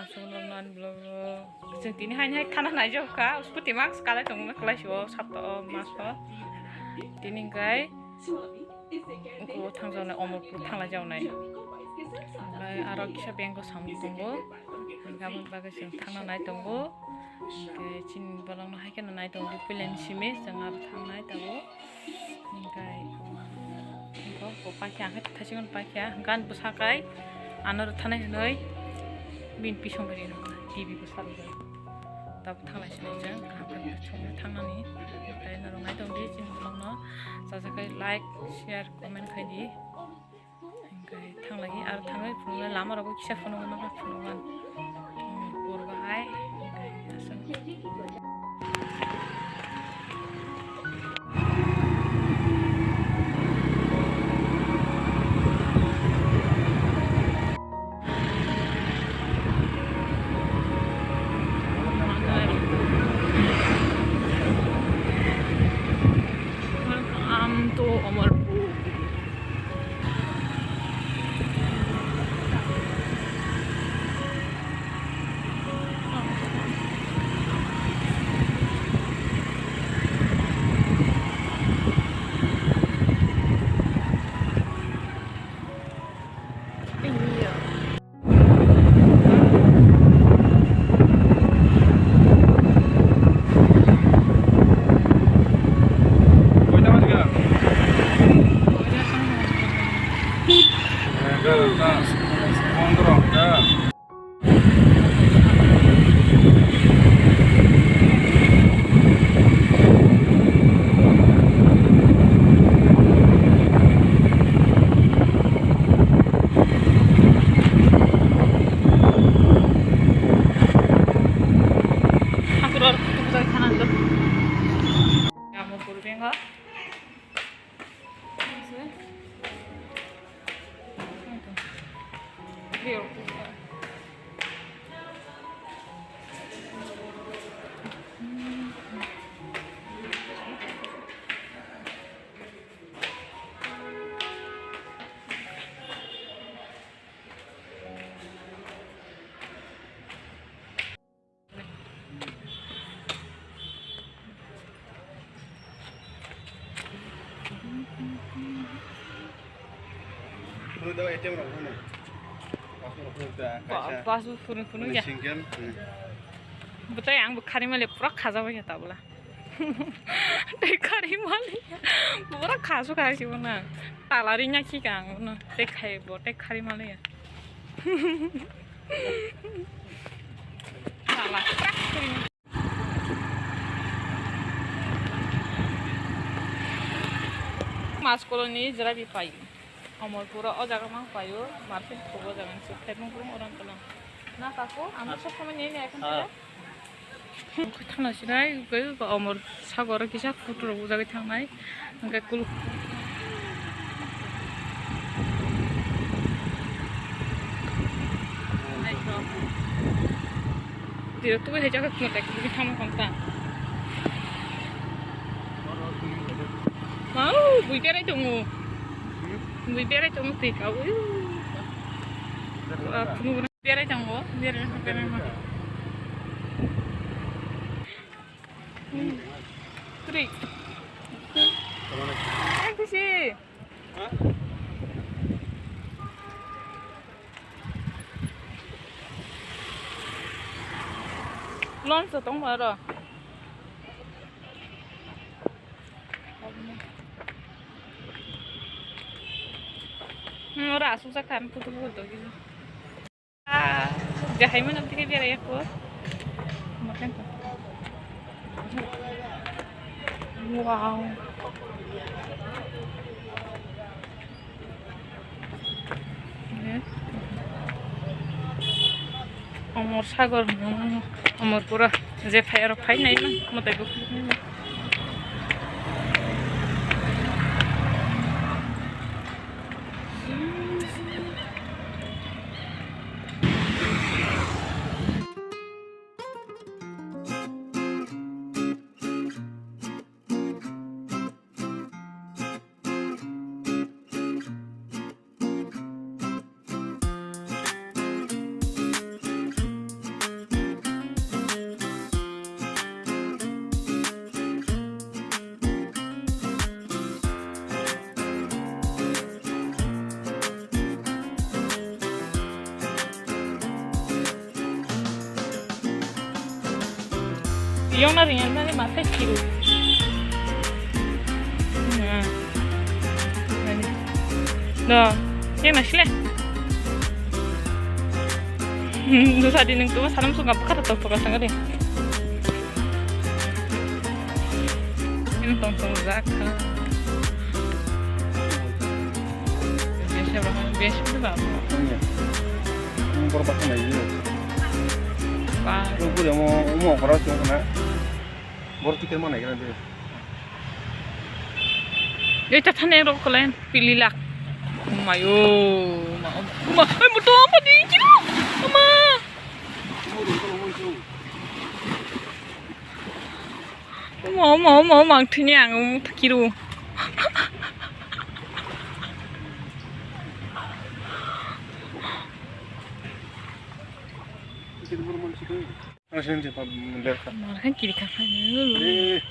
Sansunan blog जों दिनैहाय थाना नायजोबखा स्कुटि मार्क्स कालाय दं क्लासआव साबता मासआव दिनैहाय गो थांजावनाय अमरपुर थांला जावनाय ओमफ्राय आरो किसा बेंगो सामु दंबो गाबोन बागै जों थांना नाय दंबो ओमफ्राय चिन बलांनो हायखोनो नाय दंबो प्लेन सिमे जों आरो थांनाय दाबो ओमफ्राय इखौ पाखिया हाय थासिगोन पाखिया गान बसाखाय आनर थानाय हनै बिन पिसंबरि टिभि को सालबाय दाबो थांनायसिनो जों गाबोन संनो थांनानै ओमफ्राय नरनाय दंदि चिन बलांनो जाजाखाय लाइक शेयार कमेन्ट खायदि ओमफ्राय थांलागि आरो थाङै फुङै लामारावबो खिसा फुनगोन नामा फुनगोन गुरबाहाय ओमफ्राय जों to Amarpur Pasu funu ya. Betul yang bukan malah pura kaza banyak tak bola. Dekari malah pura kazu kasih mana. Talarinya kikang mana. Dekai bo dekari malah ya. Salah. Mas koloni jerabi payu. Amarpur oh jaga mang payu, market kobo jangan sukses mungkin orang tenang. Nah kaku, ambil sok ini akan tidak. Kita tanah sini, gue ke Amar Sagar kisah putra budak kita tanah, enggak kul. Dia tuh hanya jaga kita kita tanah kontan. Mau, bukan itu mu. Biar aja mau tikau, biar aja mau, biar mah. Trik, aku sih. Lon setong baru. Ora susah kan putu-putu gitu. Jahay mo nanti biar ya ko. Makan ko. Wow. Amar Sagar Amarpur je fire fai nai na mate ko. Yang narinya nari mata kiru. Nah, yang nasi le. Dosa di neng tuh salam suka bakar atau bakar sangat deh. Ini tong zaka. Biasa itu apa? Ini perpasan lagi. Wah. Aku udah mau keras ya karena baru tiket mana kira dia. Dia catanya rok kalian pilih lah. Mayo, ma, betul apa di kilo, mama. Mau mangtenya tak kilo. Masih cepat mendekat. Kan kiri kanan dulu.